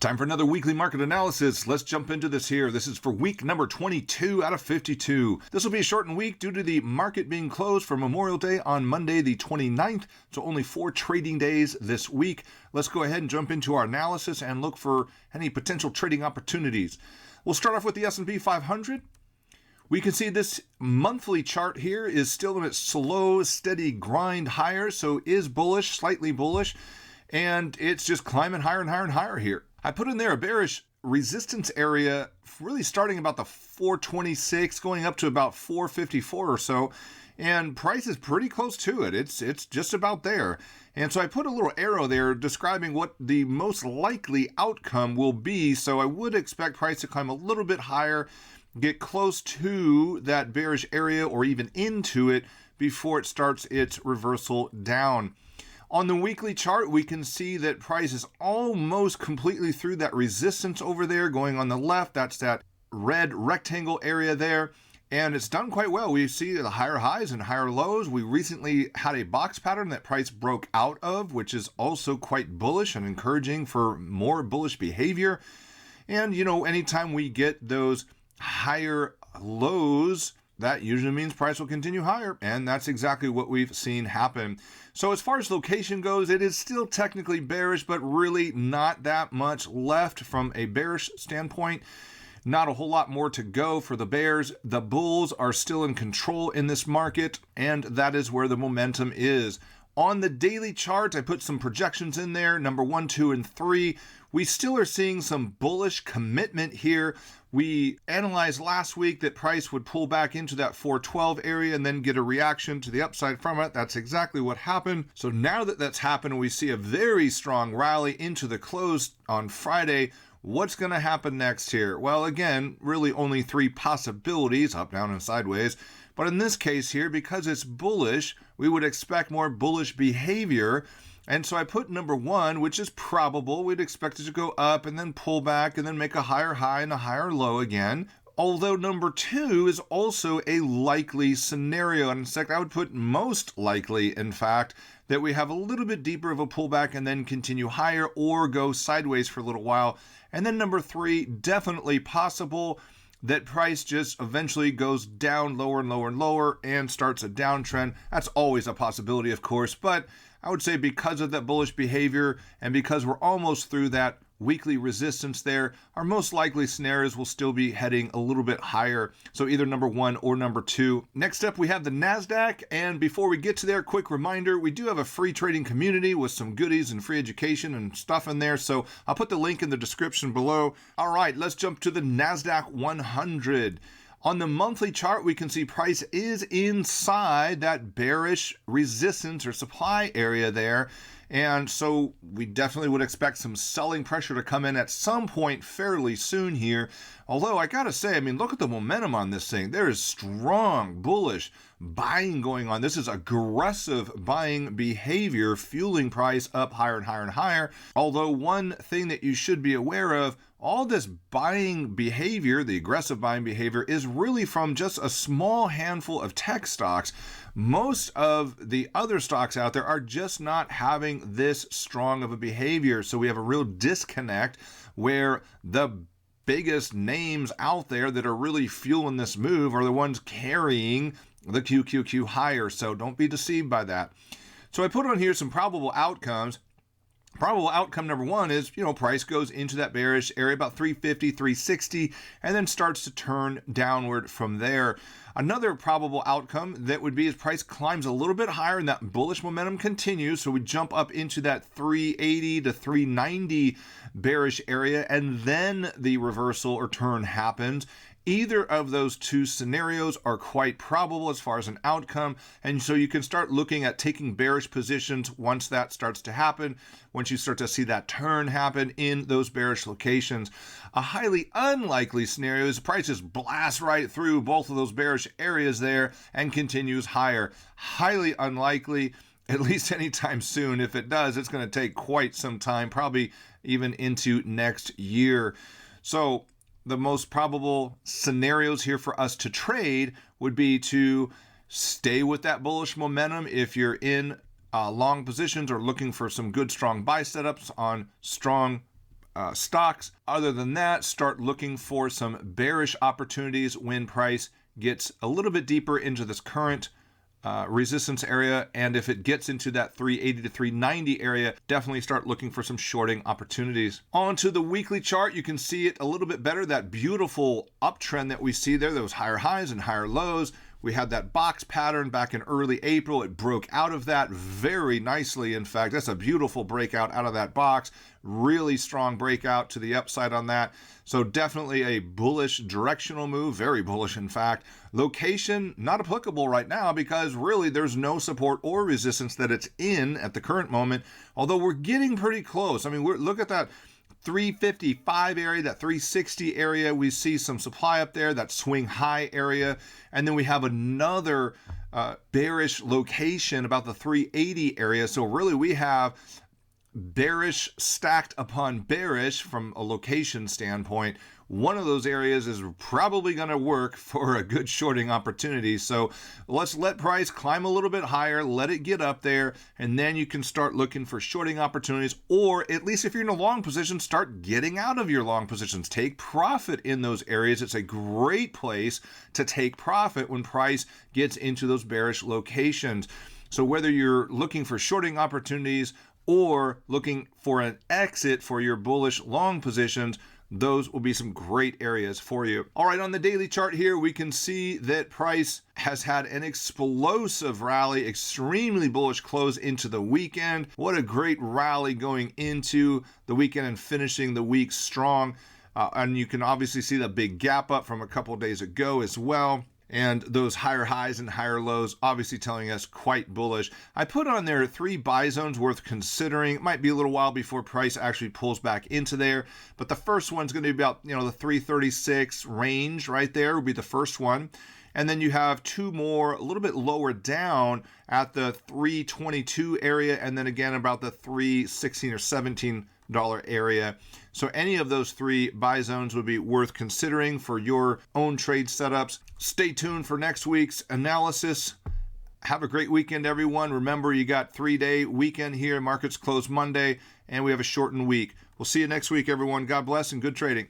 Time for another weekly market analysis. Let's jump into this here. This is for week number 22 out of 52. This will be a shortened week due to the market being closed for Memorial Day on Monday the 29th, so only 4 trading days this week. Let's go ahead and jump into our analysis and look for any potential trading opportunities. We'll start off with the S&P 500. We can see this monthly chart here is still in its slow, steady grind higher, so is bullish, slightly bullish, and it's just climbing higher and higher and higher here. I put in there a bearish resistance area really starting about the 426 going up to about 454 or so, and price is pretty close to it. It's just about there. And so I put a little arrow there describing what the most likely outcome will be. So I would expect price to climb a little bit higher, get close to that bearish area or even into it before it starts its reversal down. On the weekly chart, we can see that price is almost completely through that resistance over there going on the left. That's that red rectangle area there. And it's done quite well. We see the higher highs and higher lows. We recently had a box pattern that price broke out of, which is also quite bullish and encouraging for more bullish behavior. And, anytime we get those higher lows, that usually means price will continue higher, and that's exactly what we've seen happen. So as far as location goes, it is still technically bearish, but really not that much left from a bearish standpoint. Not a whole lot more to go for the bears. The bulls are still in control in this market, and that is where the momentum is. On the daily chart, I put some projections in there, number 1, 2, and 3. We still are seeing some bullish commitment here. We analyzed last week that price would pull back into that 412 area and then get a reaction to the upside from it. That's exactly what happened. So now that that's happened, we see a very strong rally into the close on Friday. What's going to happen next here? Well, again, really only 3 possibilities, up, down, and sideways. But in this case here, because it's bullish, we would expect more bullish behavior. And so I put number 1, which is probable. We'd expect it to go up and then pull back and then make a higher high and a higher low again. Although number 2 is also a likely scenario. And in fact, I would put most likely, in fact, that we have a little bit deeper of a pullback and then continue higher or go sideways for a little while. And then number 3, definitely possible that price just eventually goes down lower and lower and lower and starts a downtrend. That's always a possibility, of course, but I would say because of that bullish behavior and because we're almost through that weekly resistance there, our most likely scenarios will still be heading a little bit higher. So either number 1 or number 2. Next up, we have the NASDAQ. And before we get to there, quick reminder, we do have a free trading community with some goodies and free education and stuff in there. So I'll put the link in the description below. All right, let's jump to the NASDAQ 100. On the monthly chart, we can see price is inside that bearish resistance or supply area there. And so we definitely would expect some selling pressure to come in at some point fairly soon here. Although I gotta say, look at the momentum on this thing. There is strong bullish buying going on. This is aggressive buying behavior fueling price up higher and higher and higher. Although one thing that you should be aware of, all this buying behavior, the aggressive buying behavior, is really from just a small handful of tech stocks. Most of the other stocks out there are just not having this strong of a behavior. So we have a real disconnect where the biggest names out there that are really fueling this move are the ones carrying the QQQ higher. So don't be deceived by that. So I put on here some probable outcomes. Probable outcome number 1 is, price goes into that bearish area about 350, 360, and then starts to turn downward from there. Another probable outcome that would be is price climbs a little bit higher and that bullish momentum continues. So we jump up into that 380 to 390 bearish area, and then the reversal or turn happens. Either of those 2 scenarios are quite probable as far as an outcome, and so you can start looking at taking bearish positions once that starts to happen, once you start to see that turn happen in those bearish locations. A highly unlikely scenario is the price just blasts right through both of those bearish areas there and continues higher. Highly unlikely, at least anytime soon. If it does, it's going to take quite some time, probably even into next year. So the most probable scenarios here for us to trade would be to stay with that bullish momentum if you're in long positions or looking for some good strong buy setups on strong stocks. Other than that, start looking for some bearish opportunities when price gets a little bit deeper into this current resistance area, and if it gets into that 380 to 390 area, definitely start looking for some shorting opportunities. Onto the weekly chart, you can see it a little bit better, that beautiful uptrend that we see there, those higher highs and higher lows. We had that box pattern back in early April. It broke out of that very nicely. In fact, that's a beautiful breakout out of that box. Really strong breakout to the upside on that. So definitely a bullish directional move, very bullish in fact. Location, not applicable right now because really there's no support or resistance that it's in at the current moment, although we're getting pretty close. I mean, look at that 355 area, that 360 area, we see some supply up there, that swing high area, and then we have another bearish location about the 380 area. So really we have bearish stacked upon bearish from a location standpoint. One of those areas is probably going to work for a good shorting opportunity. So let's let price climb a little bit higher, let it get up there, and then you can start looking for shorting opportunities, or at least if you're in a long position, start getting out of your long positions. Take profit in those areas. It's a great place to take profit when price gets into those bearish locations. So whether you're looking for shorting opportunities or looking for an exit for your bullish long positions, those will be some great areas for you. All right, on the daily chart here, we can see that price has had an explosive rally, extremely bullish close into the weekend. What a great rally going into the weekend and finishing the week strong. And you can obviously see the big gap up from a couple of days ago as well. And those higher highs and higher lows obviously telling us quite bullish. I put on there 3 buy zones worth considering. It might be a little while before price actually pulls back into there, but the first one's going to be about, the 336 range right there would be the first one. And then you have 2 more a little bit lower down at the 322 area, and then again about the 316 or $17 area. So any of those 3 buy zones would be worth considering for your own trade setups. Stay tuned for next week's analysis. Have a great weekend, everyone. Remember, you got 3-day weekend here. Markets close Monday, and we have a shortened week. We'll see you next week, everyone. God bless and good trading.